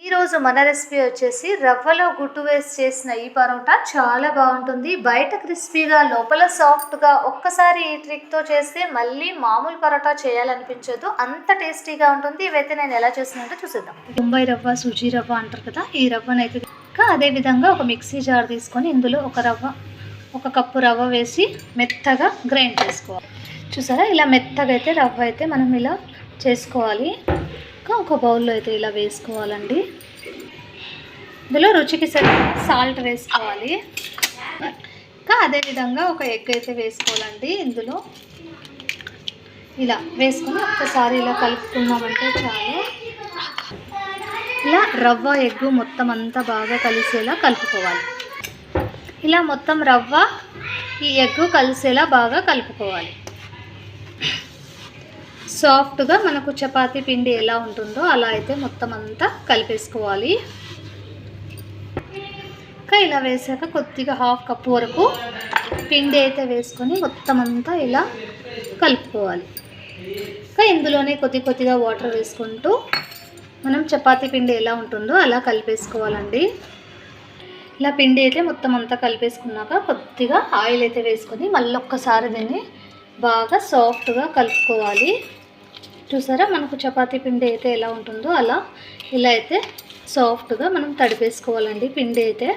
ఈరోజు మన రెసిపీ వచ్చేసి రవ్వలో గుడ్డు వేసి చేసిన ఈ పరోటా చాలా బాగుంటుంది. బయట క్రిస్పీగా లోపల సాఫ్ట్గా. ఒక్కసారి ఈ ట్రిక్తో చేస్తే మళ్ళీ మామూలు పరోటా చేయాలనిపించదు, అంత టేస్టీగా ఉంటుంది. ఇవైతే నేను ఎలా చేసినట్టు చూసేద్దాం. ముంబై రవ్వ, సూజీ రవ్వ అంటారు కదా, ఈ రవ్వనైతే అదేవిధంగా ఒక మిక్సీ జార్ తీసుకొని ఇందులో ఒక కప్పు రవ్వ వేసి మెత్తగా గ్రైండ్ చేసుకోవాలి. చూసారా, ఇలా మెత్తగా అయితే రవ్వ అయితే మనం ఇలా చేసుకోవాలి. ఒక బౌల్లో అయితే ఇలా వేసుకోవాలండి. ఇందులో రుచికి సరిపడా సాల్ట్ వేసుకోవాలి. ఇంకా అదేవిధంగా ఒక ఎగ్ అయితే వేసుకోవాలండి. ఇందులో ఇలా వేసుకొని ఒక్కసారి ఇలా కలుపుకున్నామంటే చాలు. ఇలా రవ్వ ఎగ్ మొత్తం అంతా బాగా కలిసేలా కలుపుకోవాలి. ఇలా మొత్తం రవ్వ ఈ ఎగ్ కలిసేలా బాగా కలుపుకోవాలి. సాఫ్ట్గా మనకు చపాతీ పిండి ఎలా ఉంటుందో అలా అయితే మొత్తం అంతా కలిపేసుకోవాలి. ఇంకా ఇలా వేసాక కొద్దిగా హాఫ్ కప్ వరకు పిండి అయితే వేసుకొని మొత్తం అంతా ఇలా కలుపుకోవాలి. ఇంకా ఇందులోనే కొద్దిగా వాటర్ వేసుకుంటూ మనం చపాతీ పిండి ఎలా ఉంటుందో అలా కలిపేసుకోవాలండి. ఇలా పిండి అయితే మొత్తం అంతా కలిపేసుకున్నాక కొద్దిగా ఆయిల్ అయితే వేసుకొని మళ్ళీ ఒక్కసారి దీన్ని బాగా సాఫ్ట్గా కలుపుకోవాలి. చూసారా, మనకు చపాతీ పిండి అయితే ఎలా ఉంటుందో అలా ఇలా అయితే సాఫ్ట్గా మనం తడిపేసుకోవాలండి పిండి అయితే.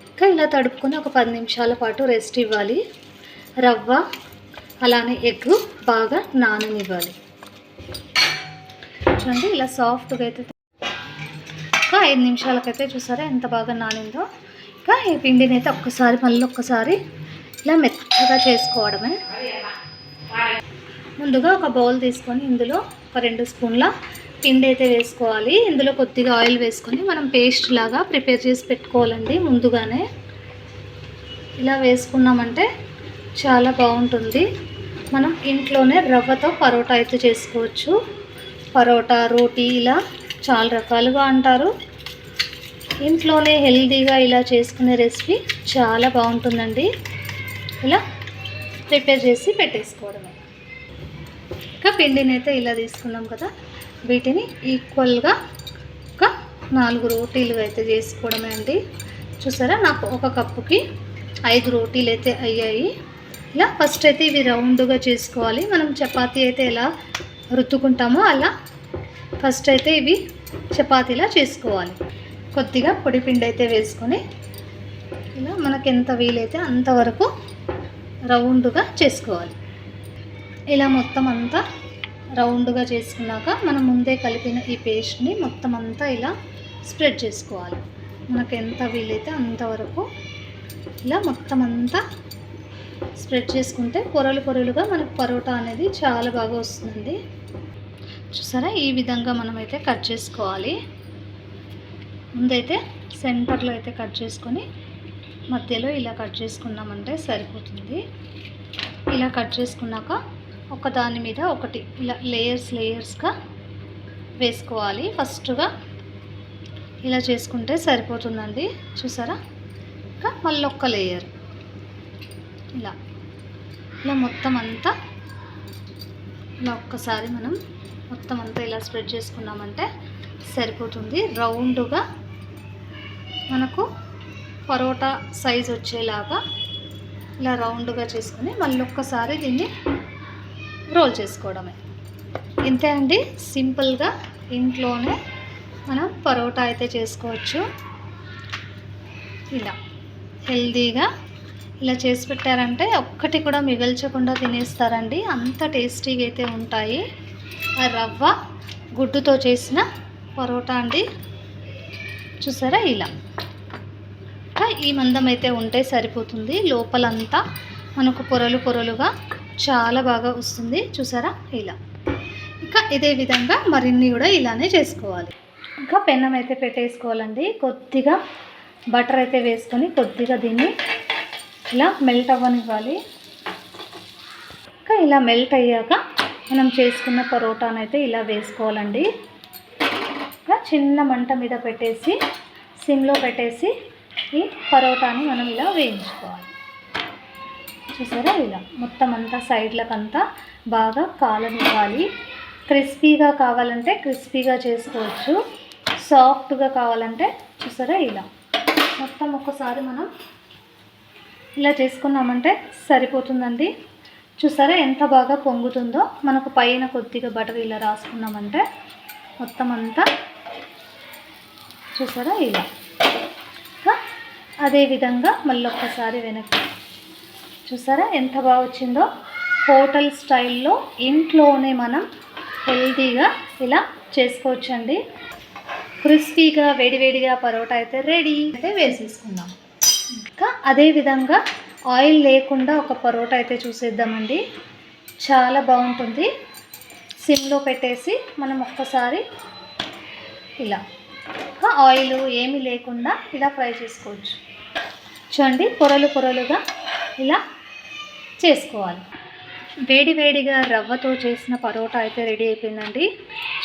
ఇంకా ఇలా తడుపుకొని ఒక 10 నిమిషాల పాటు రెస్ట్ ఇవ్వాలి. రవ్వ అలానే ఎగ్ బాగా నాననివ్వాలి. చూడండి, ఇలా సాఫ్ట్గా అయితే ఒక 5 నిమిషాలకైతే చూసారా ఎంత బాగా నానిందో. ఇంకా ఈ పిండిని అయితే మళ్ళీ ఒక్కసారి ఇలా మెత్తగా చేసుకోవడమే. ముందుగా ఒక బౌల్ తీసుకొని ఇందులో ఒక 2 స్పూన్ల పిండి అయితే వేసుకోవాలి. ఇందులో కొద్దిగా ఆయిల్ వేసుకొని మనం పేస్ట్ లాగా ప్రిపేర్ చేసి పెట్టుకోవాలండి. ముందుగానే ఇలా వేసుకున్నామంటే చాలా బాగుంటుంది. మనం ఇంట్లోనే రవ్వతో పరోటా అయితే చేసుకోవచ్చు. పరోటా, రోటీ ఇలా చాలా రకాలుగా అంటారు. ఇంట్లోనే హెల్తీగా ఇలా చేసుకునే రెసిపీ చాలా బాగుంటుందండి. ఇలా ప్రిపేర్ చేసి పెట్టేసుకోవడమే. ఇంకా పిండిని అయితే ఇలా తీసుకున్నాం కదా, వీటిని ఈక్వల్గా ఒక 4 రోటీలు అయితే చేసుకోవడమే అండి. చూసారా, నాకు ఒక కప్పుకి 5 రోటీలు అయితే అయ్యాయి. ఇలా ఫస్ట్ అయితే ఇవి రౌండ్గా చేసుకోవాలి. మనం చపాతీ అయితే ఎలా రుద్దుకుంటామో అలా ఫస్ట్ అయితే ఇవి చపాతీలా చేసుకోవాలి. కొద్దిగా పొడి పిండి అయితే వేసుకొని ఇలా మనకు ఎంత వీలైతే అంతవరకు రౌండ్గా చేసుకోవాలి. ఇలా మొత్తం అంతా రౌండ్గా చేసుకున్నాక మనం ముందే కలిపిన ఈ పేస్ట్ని మొత్తం అంతా ఇలా స్ప్రెడ్ చేసుకోవాలి. మనకు ఎంత వీలైతే అంతవరకు ఇలా మొత్తం అంతా స్ప్రెడ్ చేసుకుంటే పొరలుగా మనకు పరోటా అనేది చాలా బాగా వస్తుందండి. చూసారా, ఈ విధంగా మనమైతే కట్ చేసుకోవాలి. ముందైతే సెంటర్లో అయితే కట్ చేసుకొని మధ్యలో ఇలా కట్ చేసుకున్నామంటే సరిపోతుంది. ఇలా కట్ చేసుకున్నాక ఒక దాని మీద ఒకటి ఇలా లేయర్స్గా వేసుకోవాలి. ఫస్ట్గా ఇలా చేసుకుంటే సరిపోతుందండి. చూసారా, ఇంకా మళ్ళీ ఒక్క లేయర్ ఇలా మొత్తం అంతా ఇలా ఒక్కసారి మనం మొత్తం అంతా ఇలా స్ప్రెడ్ చేసుకున్నామంటే సరిపోతుంది. రౌండ్గా మనకు పరోటా సైజ్ వచ్చేలాగా ఇలా రౌండ్గా చేసుకొని మళ్ళీ ఒక్కసారి దీన్ని రోల్ చేసుకోవడమే. ఇంతే అండి, సింపుల్గా ఇంట్లోనే మనం పరోటా అయితే చేసుకోవచ్చు. ఇలా హెల్తీగా ఇలా చేసి పెట్టారంటే ఒక్కటి కూడా మిగల్చకుండా తినేస్తారండి. అంత టేస్టీగా అయితే ఉంటాయి. ఆ రవ్వ గుడ్డుతో చేసిన పరోటా అండి. చూసారా, ఇలా ఈ మందం అయితే ఉంటే సరిపోతుంది. లోపలంతా మనకు పొరలుగా చాలా బాగా వస్తుంది. చూసారా, ఇలా ఇంకా ఇదే విధంగా మరిన్ని కూడా ఇలానే చేసుకోవాలి. ఇంకా పెన్నం అయితే పెట్టేసుకోవాలండి. కొద్దిగా బటర్ అయితే వేసుకొని కొద్దిగా దీన్ని ఇలా మెల్ట్ అవ్వనివ్వాలి. ఇంకా ఇలా మెల్ట్ అయ్యాక మనం చేసుకున్న పరోటానైతే ఇలా వేసుకోవాలండి. ఇంకా చిన్న మంట మీద పెట్టేసి సిమ్లో పెట్టేసి ఈ పరోటాని మనం ఇలా వేయించుకోవాలి. చూసారా, ఇలా మొత్తం అంతా సైడ్లకంతా బాగా కాలనివ్వాలి. క్రిస్పీగా కావాలంటే క్రిస్పీగా చేసుకోవచ్చు. సాఫ్ట్గా కావాలంటే చూసారా ఇలా మొత్తం ఒక్కసారి మనం ఇలా చేసుకున్నామంటే సరిపోతుందండి. చూసారా ఎంత బాగా పొంగుతుందో. మనకు పైన కొద్దిగా బటర్ ఇలా రాసుకున్నామంటే మొత్తం అంతా చూసారా ఇలా. అదేవిధంగా మళ్ళీ ఒక్కసారి వెనక్కి చూసారా ఎంత బాగా వచ్చిందో. హోటల్ స్టైల్లో ఇంట్లోనే మనం హెల్తీగా ఇలా చేసుకోవచ్చండి. క్రిస్పీగా వేడివేడిగా పరోటా అయితే రెడీ. అయితే వేసేసుకుందాం. ఇంకా అదేవిధంగా ఆయిల్ లేకుండా ఒక పరోటా అయితే చూసేద్దామండి. చాలా బాగుంటుంది. సిమ్లో పెట్టేసి మనం ఒక్కసారి ఇలా ఆయిల్ ఏమీ లేకుండా ఇలా ఫ్రై చేసుకోవచ్చు. చూడండి పొరలు పొరలుగా ఇలా చేసుకోవాలి. వేడివేడిగా రవ్వతో చేసిన పరోటా అయితే రెడీ అయిపోయిందండి.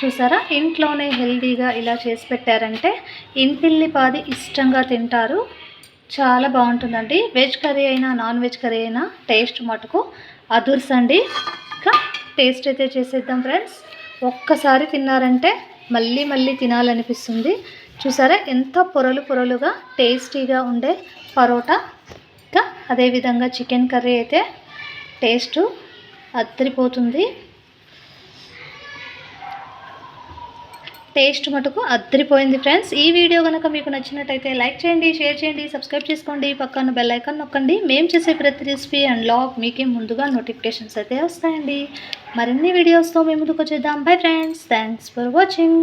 చూసారా ఇంట్లోనే హెల్తీగా ఇలా చేసి పెట్టారంటే ఇంటిల్లిపాది ఇష్టంగా తింటారు. చాలా బాగుంటుందండి. వెజ్ కర్రీ అయినా నాన్ వెజ్ కర్రీ అయినా టేస్ట్ మటుకు అదుర్సండి. ఇంకా టేస్ట్ అయితే చేసేద్దాం ఫ్రెండ్స్. ఒక్కసారి తిన్నారంటే మళ్ళీ మళ్ళీ తినాలనిపిస్తుంది. చూసారా ఎంత పొరలు పొరలుగా టేస్టీగా ఉండే పరోటా. ఇంకా అదేవిధంగా చికెన్ కర్రీ అయితే టేస్ట్ అద్దరిపోతుంది. టేస్ట్ మటుకు అద్దరిపోయింది ఫ్రెండ్స్. ఈ వీడియో కనుక మీకు నచ్చినట్టయితే లైక్ చేయండి, షేర్ చేయండి, సబ్స్క్రైబ్ చేసుకోండి, పక్కన బెల్ ఐకాన్ నొక్కండి. మేము చేసే ప్రతి రెసిపీ అండ్ వ్లాగ్ మీకే ముందుగా నోటిఫికేషన్స్ అయితే వస్తాయండి. మరిన్ని వీడియోస్తో మేము ముందుకు వచ్చేద్దాం. Bye friends, thanks for watching.